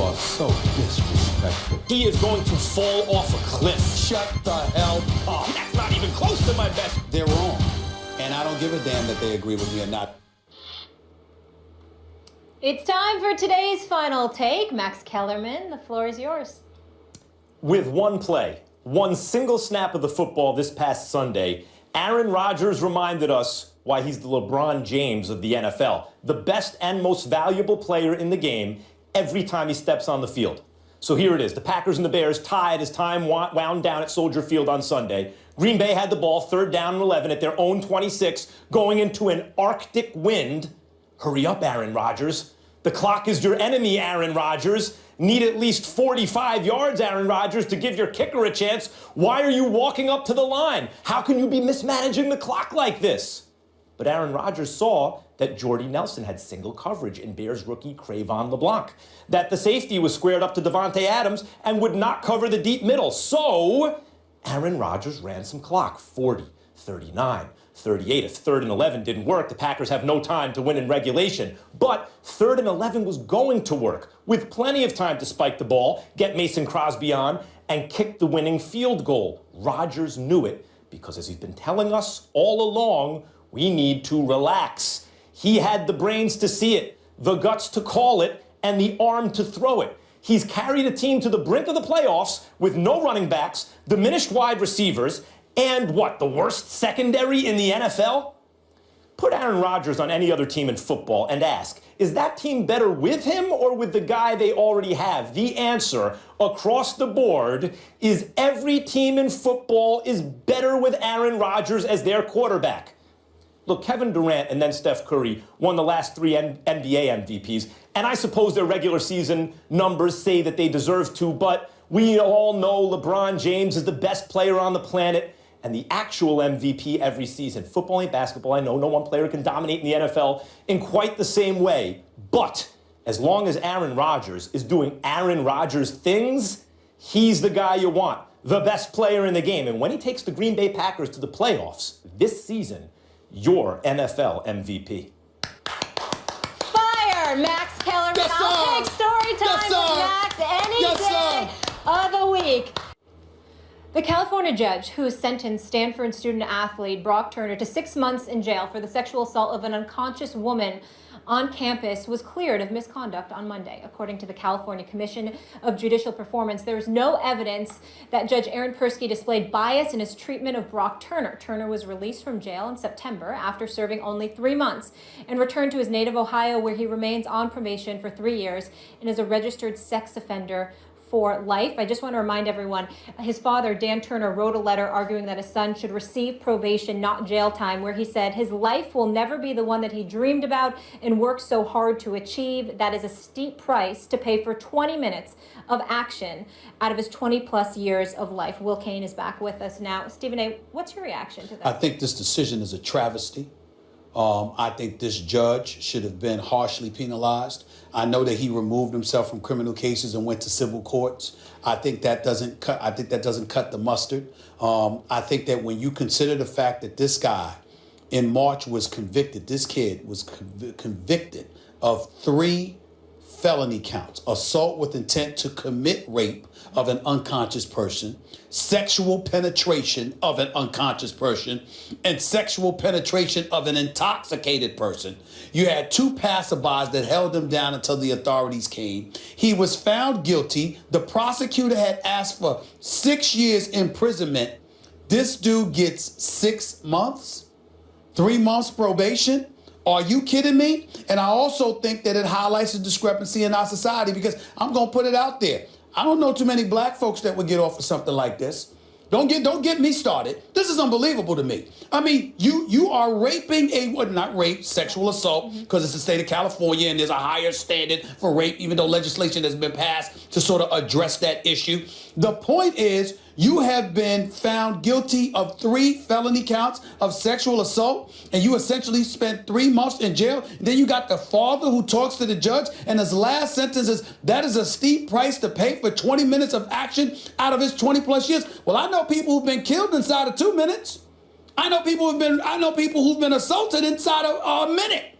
are so disrespectful. He is going to fall off a cliff. Shut the hell up. That's not even close to my best. They're wrong. And I don't give a damn that they agree with me or not. It's time for today's final take. Max Kellerman, the floor is yours. With one play, one single snap of the football this past Sunday, Aaron Rodgers reminded us why he's the LeBron James of the NFL, the best and most valuable player in the game every time he steps on the field. So here it is. The Packers and the Bears tied as time wound down at Soldier Field on Sunday. Green Bay had the ball, 3rd down and 11 at their own 26, going into an Arctic wind. Hurry up, Aaron Rodgers. The clock is your enemy, Aaron Rodgers. Need at least 45 yards, Aaron Rodgers, to give your kicker a chance. Why are you walking up to the line? How can you be mismanaging the clock like this? But Aaron Rodgers saw that Jordy Nelson had single coverage in Bears rookie Crayvon LeBlanc, that the safety was squared up to Davante Adams and would not cover the deep middle. So Aaron Rodgers ran some clock, 40, 39, 38. If 3rd and 11 didn't work, the Packers have no time to win in regulation. But 3rd and 11 was going to work, with plenty of time to spike the ball, get Mason Crosby on, and kick the winning field goal. Rodgers knew it, because as he's been telling us all along, we need to relax. He had the brains to see it, the guts to call it, and the arm to throw it. He's carried a team to the brink of the playoffs with no running backs, diminished wide receivers, and what, the worst secondary in the NFL? Put Aaron Rodgers on any other team in football and ask, is that team better with him or with the guy they already have? The answer across the board is every team in football is better with Aaron Rodgers as their quarterback. Look, Kevin Durant and then Steph Curry won the last 3 NBA MVPs, and I suppose their regular season numbers say that they deserve to, but we all know LeBron James is the best player on the planet and the actual MVP every season. Football ain't basketball. I know no one player can dominate in the NFL in quite the same way, but as long as Aaron Rodgers is doing Aaron Rodgers things, he's the guy you want, the best player in the game. And when he takes the Green Bay Packers to the playoffs this season, your NFL MVP. Fire, Max Kellerman. Yes, I'll take story time with Max any day of the week. The California judge who sentenced Stanford student-athlete Brock Turner to 6 months in jail for the sexual assault of an unconscious woman on campus was cleared of misconduct on Monday. According to the California Commission of Judicial Performance, there is no evidence that Judge Aaron Persky displayed bias in his treatment of Brock Turner. Turner was released from jail in September after serving only 3 months and returned to his native Ohio, where he remains on probation for 3 years and is a registered sex offender for life. I just want to remind everyone, his father, Dan Turner, wrote a letter arguing that his son should receive probation, not jail time, where he said his life will never be the one that he dreamed about and worked so hard to achieve. That is a steep price to pay for 20 minutes of action out of his 20-plus years of life. Will Kane is back with us now. Stephen A., what's your reaction to that? I think this decision is a travesty. I think this judge should have been harshly penalized. I know that he removed himself from criminal cases and went to civil courts. I think that doesn't cut the mustard. I think that when you consider the fact that this guy in March was convicted, this kid was convicted of 3 felony counts: assault with intent to commit rape of an unconscious person, sexual penetration of an unconscious person, and sexual penetration of an intoxicated person. You had 2 passerbys that held him down until the authorities came. He was found guilty. The prosecutor had asked for 6 years imprisonment. This dude gets 6 months, 3 months probation. Are you kidding me? And I also think that it highlights the discrepancy in our society, because I'm going to put it out there. I don't know too many black folks that would get off for something like this. Don't get me started. This is unbelievable to me. I mean, you are raping not rape, sexual assault, because it's the state of California and there's a higher standard for rape, even though legislation has been passed to sort of address that issue. The point is, you have been found guilty of 3 felony counts of sexual assault, and you essentially spent 3 months in jail. And then you got the father who talks to the judge, and his last sentence is, that is a steep price to pay for 20 minutes of action out of his 20-plus years. Well, I know people who've been killed inside of 2 minutes. I know people who've been assaulted inside of a minute.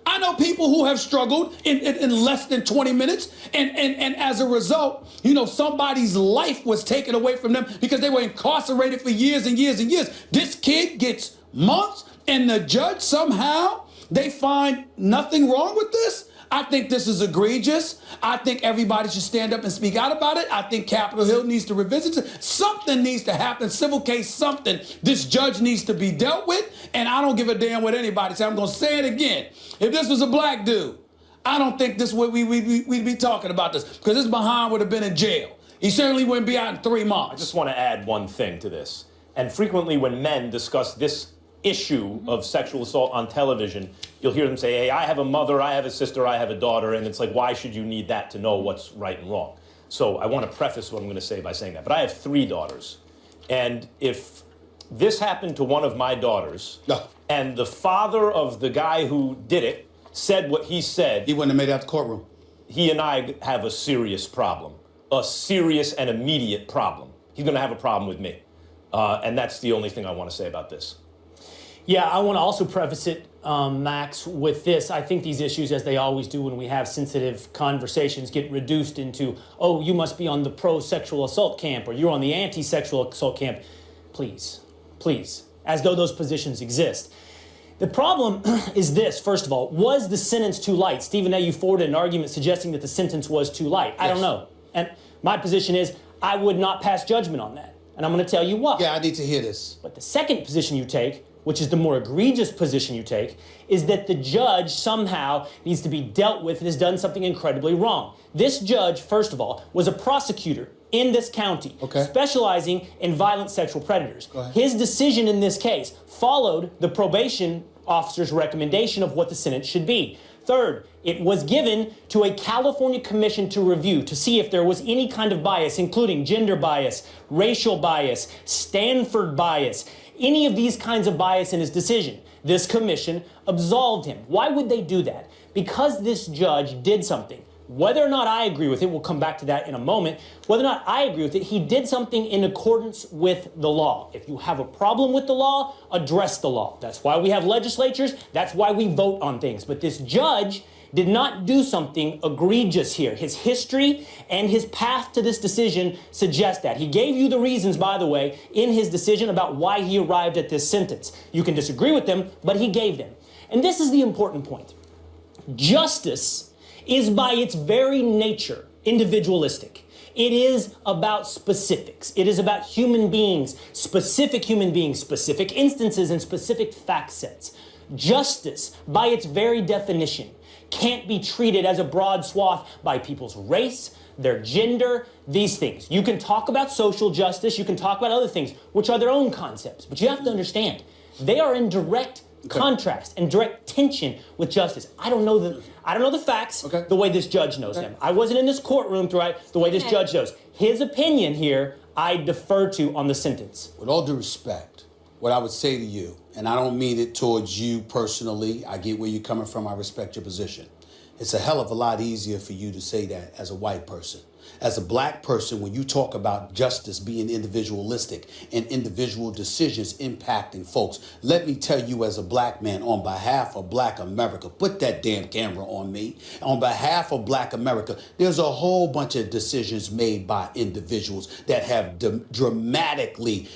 I know people who have struggled in less than 20 minutes, and as a result, somebody's life was taken away from them because they were incarcerated for years and years and years. This kid gets months, and the judge somehow, they find nothing wrong with this? I think this is egregious. I think everybody should stand up and speak out about it. I think Capitol Hill needs to revisit it. Something needs to happen, civil case, something. This judge needs to be dealt with, and I don't give a damn what anybody says. I'm going to say it again. If this was a black dude, I don't think this would we'd be talking about this, because this behind would have been in jail. He certainly wouldn't be out in 3 months. I just want to add one thing to this. And frequently when men discuss this issue of sexual assault on television, you'll hear them say, hey, I have a mother, I have a sister, I have a daughter, and it's like, why should you need that to know what's right and wrong? So I want to preface what I'm going to say by saying that. But I have 3 daughters. And if this happened to one of my daughters, and the father of the guy who did it said what he said, he wouldn't have made it out the courtroom. He and I have a serious problem, a serious and immediate problem. He's going to have a problem with me. And that's the only thing I want to say about this. Yeah, I want to also preface it, Max, with this. I think these issues, as they always do when we have sensitive conversations, get reduced into, oh, you must be on the pro-sexual assault camp or you're on the anti-sexual assault camp. Please, please, as though those positions exist. The problem is this, first of all, was the sentence too light? Stephen A., you forwarded an argument suggesting that the sentence was too light. I don't know. And my position is I would not pass judgment on that. And I'm going to tell you why. Yeah, I need to hear this. But the second position you take, which is the more egregious position you take, is that the judge somehow needs to be dealt with and has done something incredibly wrong. This judge, first of all, was a prosecutor in this county, specializing in violent sexual predators. His decision in this case followed the probation officer's recommendation of what the sentence should be. Third, it was given to a California commission to review to see if there was any kind of bias, including gender bias, racial bias, Stanford bias, any of these kinds of bias in his decision. This commission absolved him. Why would they do that? Because this judge did something. Whether or not I agree with it, we'll come back to that in a moment, whether or not I agree with it, he did something in accordance with the law. If you have a problem with the law, address the law. That's why we have legislatures, that's why we vote on things. But this judge did not do something egregious here. His history and his path to this decision suggest that. He gave you the reasons, by the way, in his decision about why he arrived at this sentence. You can disagree with them, but he gave them. And this is the important point. Justice is by its very nature individualistic. It is about specifics. It is about human beings, specific instances and specific fact sets. Justice, by its very definition, can't be treated as a broad swath by people's race, their gender, these things. You can talk about social justice, you can talk about other things, which are their own concepts, but you have to understand, they are in direct contrast and direct tension with justice. I don't know the facts the way this judge knows them. I wasn't in this courtroom throughout the way this judge knows. His opinion here, I defer to on the sentence. With all due respect, what I would say to you, and I don't mean it towards you personally, I get where you're coming from, I respect your position. It's a hell of a lot easier for you to say that as a white person. As a black person, when you talk about justice being individualistic and individual decisions impacting folks, let me tell you as a black man, on behalf of Black America, put that damn camera on me. On behalf of Black America, there's a whole bunch of decisions made by individuals that have dramatically,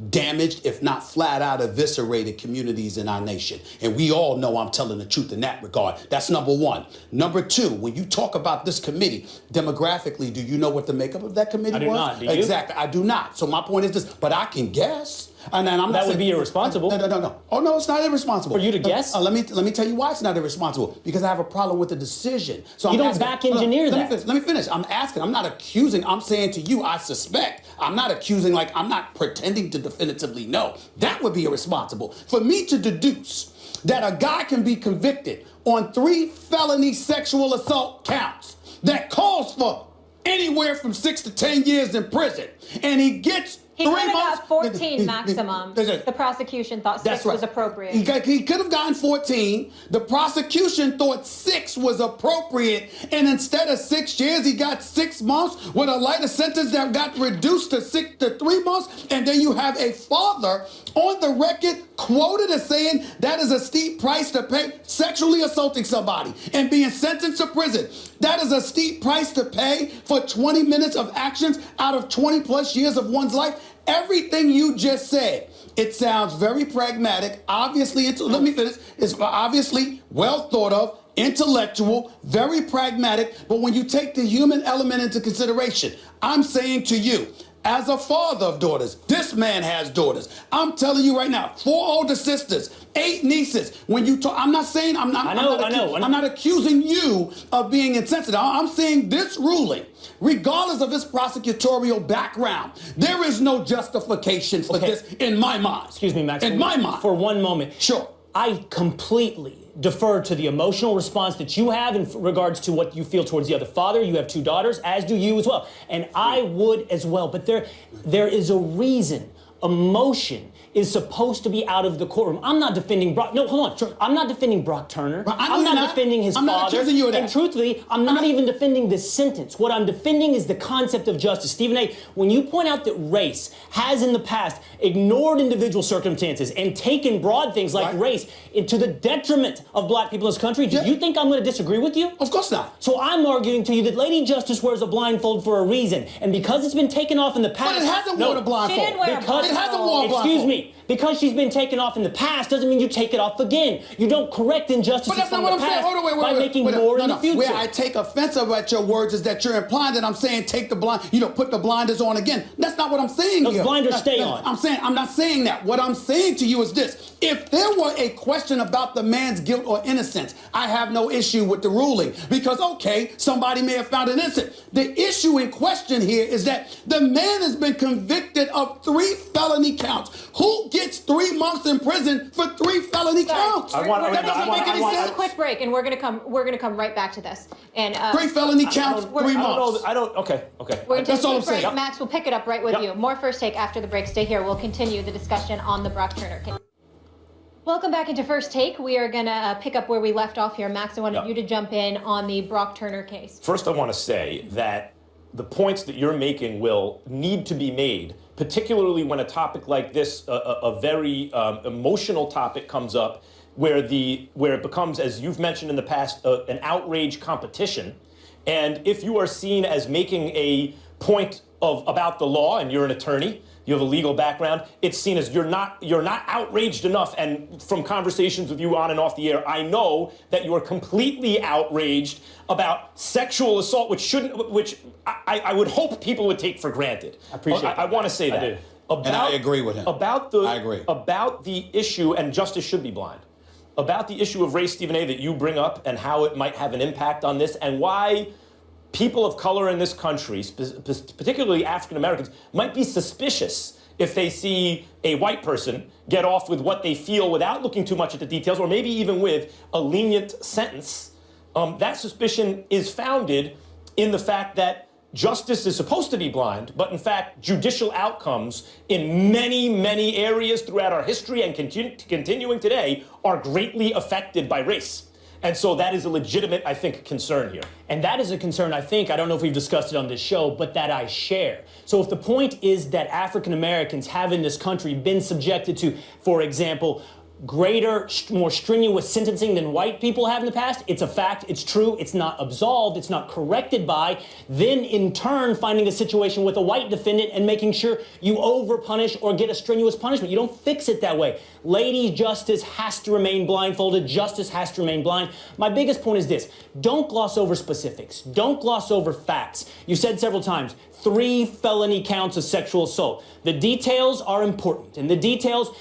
damaged, if not flat out eviscerated communities in our nation. And we all know I'm telling the truth in that regard. That's number one. Number two, when you talk about this committee, demographically, do you know what the makeup of that committee was? I do not. Do you? Exactly. I do not. So my point is this, but I can guess. And I'm that would be irresponsible. No. Oh, no, it's not irresponsible. For you to guess? Let me tell you why it's not irresponsible. Because I have a problem with the decision. So you don't back engineer that. Let me finish. I'm asking. I'm not accusing. I'm saying to you, I suspect. I'm not accusing, like I'm not pretending to definitively know. That would be irresponsible. For me to deduce that a guy can be convicted on 3 felony sexual assault counts that calls for anywhere from 6 to 10 years in prison, and he gets He could have got 14 maximum. The prosecution thought 6 was appropriate. He could have gotten 14. The prosecution thought 6 was appropriate. And instead of 6 years, he got 6 months with a lighter sentence that got reduced to 3 months. And then you have a father on the record quoted as saying that is a steep price to pay, sexually assaulting somebody and being sentenced to prison. That is a steep price to pay for 20 minutes of actions out of 20 plus years of one's life. Everything you just said, it sounds very pragmatic. Obviously, let me finish. It's obviously well thought of, intellectual, very pragmatic. But when you take the human element into consideration, I'm saying to you, as a father of daughters, this man has daughters. I'm telling you right now, 4 older sisters, 8 nieces. When you talk, I'm not saying I'm not accusing you of being insensitive. I'm saying this ruling, regardless of his prosecutorial background, there is no justification for this in my mind. Excuse me, Max. In my mind. For one moment. Sure. I completely defer to the emotional response that you have in regards to what you feel towards the other father. You have 2 daughters, as do you as well. And I would as well. But there is a reason. Emotion is supposed to be out of the courtroom. I'm not defending Brock. No, hold on. Sure. I'm not defending Brock Turner. I'm not defending his father. I'm not accusing you of that. And truthfully, I'm not even defending this sentence. What I'm defending is the concept of justice. Stephen A., when you point out that race has in the past ignored individual circumstances and taken broad things like race to the detriment of black people in this country, do you think I'm going to disagree with you? Of course not. So I'm arguing to you that Lady Justice wears a blindfold for a reason. And because it's been taken off in the past... But it hasn't worn a blindfold. She didn't wear a blindfold. It hasn't worn a blindfold. Excuse me. Because she's been taken off in the past doesn't mean you take it off again. You don't correct injustices from the past by making more in the future. Where I take offense at your words is that you're implying that I'm saying take the put the blinders on again. That's not what I'm saying here. The blinders stay on. I'm not saying that. What I'm saying to you is this. If there were a question about the man's guilt or innocence, I have no issue with the ruling because, okay, somebody may have found it innocent. The issue in question here is that the man has been convicted of 3 felony counts. Who gets 3 months in prison for 3 felony counts? That doesn't make any sense. A quick break, and we're gonna come right back to this. And 3 felony counts, 3 months. Okay. We're gonna That's all I'm saying. Max, we'll pick it up right with you. More First Take after the break. Stay here. We'll continue the discussion on the Brock Turner case. Welcome back into First Take. We are going to pick up where we left off here. Max, I wanted you to jump in on the Brock Turner case. First, I want to say that the points that you're making will need to be made, particularly when a topic like this, a very emotional topic comes up, where it becomes, as you've mentioned in the past, an outrage competition. And if you are seen as making a point about the law and you're an attorney, you have a legal background, it's seen as you're not outraged enough. And from conversations with you on and off the air, I know that you are completely outraged about sexual assault, which I would hope people would take for granted. I appreciate that. I want to say that. And I agree with him. I agree. About the issue, and justice should be blind, about the issue of race, Stephen A., that you bring up and how it might have an impact on this and why people of color in this country, particularly African Americans, might be suspicious if they see a white person get off with what they feel without looking too much at the details, or maybe even with a lenient sentence. That suspicion is founded in the fact that justice is supposed to be blind, but in fact, judicial outcomes in many, many areas throughout our history and continuing today are greatly affected by race. And so that is a legitimate, I think, concern here. And that is a concern, I don't know if we've discussed it on this show, but that I share. So if the point is that African Americans have in this country been subjected to, for example, greater, more strenuous sentencing than white people have in the past, it's a fact, it's true, it's not absolved, it's not corrected by, then in turn finding a situation with a white defendant and making sure you over-punish or get a strenuous punishment. You don't fix it that way. Lady Justice has to remain blindfolded. Justice has to remain blind. My biggest point is this. Don't gloss over specifics. Don't gloss over facts. You said several times, 3 felony counts of sexual assault. The details are important, and the details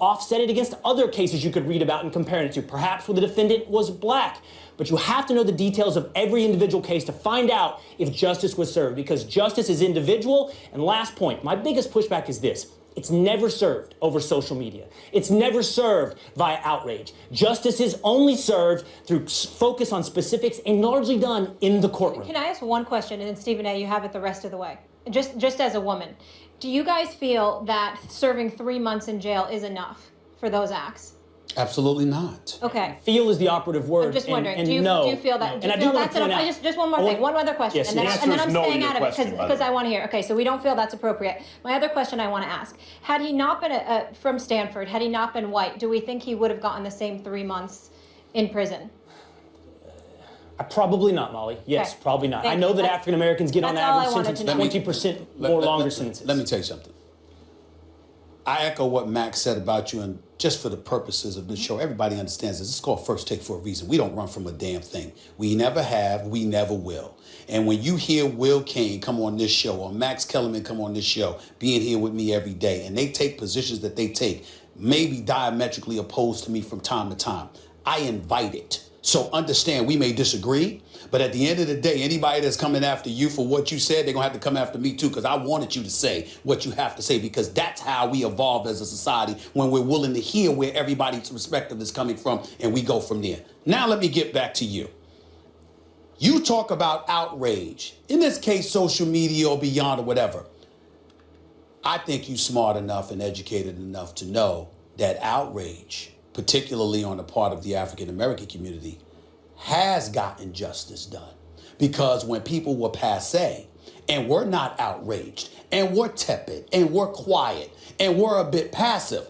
offset it against other cases you could read about and compare it to, perhaps where the defendant was black. But you have to know the details of every individual case to find out if justice was served, because justice is individual. And last point, my biggest pushback is this. It's never served over social media. It's never served via outrage. Justice is only served through focus on specifics and largely done in the courtroom. Can I ask one question, and then Stephen A., you have it the rest of the way. Just as a woman, Do you guys feel that serving 3 months in jail is enough for those acts? Absolutely not. Okay. Feel is the operative word. I'm just wondering, and do you feel that? No. Do you feel that's enough? Just one more thing, one other question, Yes, and then, the and then I'm answer is no to staying your out of it question, by the because way. I want to hear. Okay, so we don't feel that's appropriate. My other question I want to ask: had he not been from Stanford, had he not been white, do we think he would have gotten the same 3 months in prison? Probably not, Molly. Yes, Okay. probably not. Thank I know you. that African Americans get on that's all I average wanted sentenced to know. 20% more longer sentences. Let me tell you something. I echo what Max said about you, and just for the purposes of this show, everybody understands this. It's called First Take for a reason. We don't run from a damn thing. We never have, we never will. And when you hear Will Kane come on this show, or Max Kellerman come on this show, being here with me every day, and they take positions that they take, maybe diametrically opposed to me from time to time, I invite it. So understand, we may disagree, but at the end of the day, anybody that's coming after you for what you said, they're going to have to come after me too, because I wanted you to say what you have to say, because that's how we evolve as a society, when we're willing to hear where everybody's perspective is coming from, and we go from there. Now let me get back to you. You talk about outrage, in this case, social media or beyond or whatever. I think you're smart enough and educated enough to know that outrage, particularly on the part of the African American community, has gotten justice done. Because when people were passé and were not outraged and were tepid and were quiet and were a bit passive,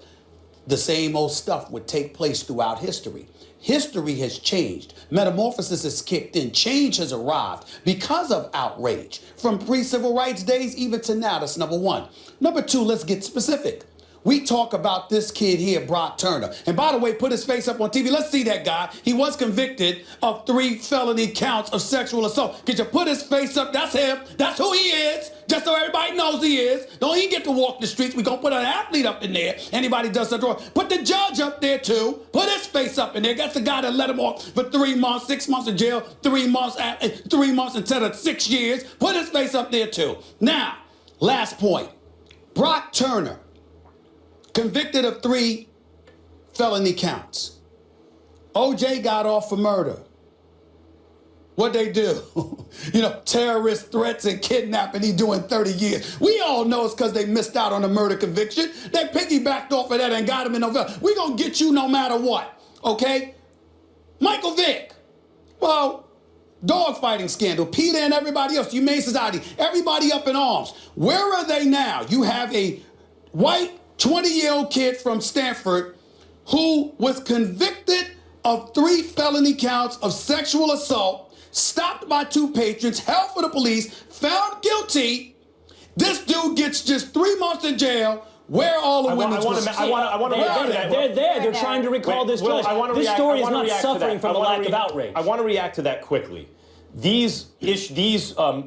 the same old stuff would take place throughout history. History has changed. Metamorphosis has kicked in. Change has arrived because of outrage. From pre-civil rights days even to now, that's number one. Number two, let's get specific. We talk about this kid here, Brock Turner. And by the way, put his face up on TV. Let's see that guy. He was convicted of 3 felony counts of sexual assault. Could you put his face up? That's him. That's who he is. Just so everybody knows he is. Don't even get to walk the streets. We're going to put an athlete up in there. Anybody does something wrong. Put the judge up there too. Put his face up in there. That's the guy that let him off for 3 months, 6 months in jail, 3 months instead of 6 years. Put his face up there too. Now, last point. Brock Turner, convicted of 3 felony counts. OJ got off for murder. What'd they do? Terrorist threats and kidnapping, he doing 30 years. We all know it's because they missed out on a murder conviction. They piggybacked off of that and got him in November. We gonna get you no matter what, okay? Michael Vick, well, dogfighting scandal, Peter and everybody else, Humane Society, everybody up in arms. Where are they now? You have a white 20-year-old kid from Stanford who was convicted of 3 felony counts of sexual assault, stopped by 2 patrons, held for the police, found guilty. This dude gets just 3 months in jail. Where are all the women? I want to react to that. They're there. They're trying to recall this judge. This story is not suffering from a lack of outrage. I want to react to that quickly. These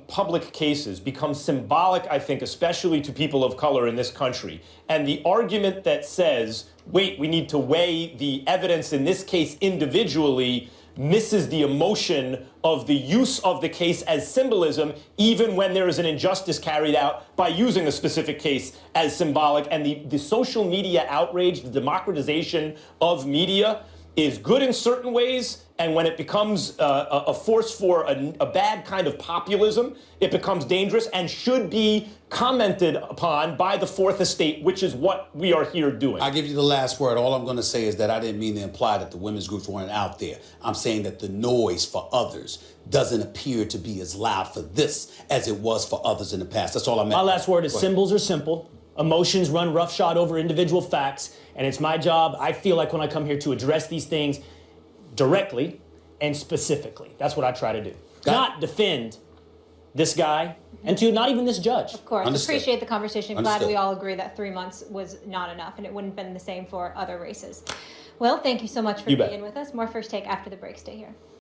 public cases become symbolic, I think, especially to people of color in this country. And the argument that says, wait, we need to weigh the evidence in this case individually, misses the emotion of the use of the case as symbolism, even when there is an injustice carried out by using a specific case as symbolic. And the social media outrage, the democratization of media, is good in certain ways, and when it becomes a force for a bad kind of populism, it becomes dangerous and should be commented upon by the Fourth Estate, which is what we are here doing. I'll give you the last word. All I'm going to say is that I didn't mean to imply that the women's groups weren't out there. I'm saying that the noise for others doesn't appear to be as loud for this as it was for others in the past. That's all I meant. My last word is symbols are simple. Emotions run roughshod over individual facts, and it's my job, I feel like, when I come here to address these things directly and specifically. That's what I try to do. Not defend this guy, and to not even this judge. Of course. Understood. Appreciate the conversation. Glad Understood. we all agree that 3 months was not enough, and it wouldn't have been the same for other races. Well, thank you so much for being with us. More First Take after the break. Stay here.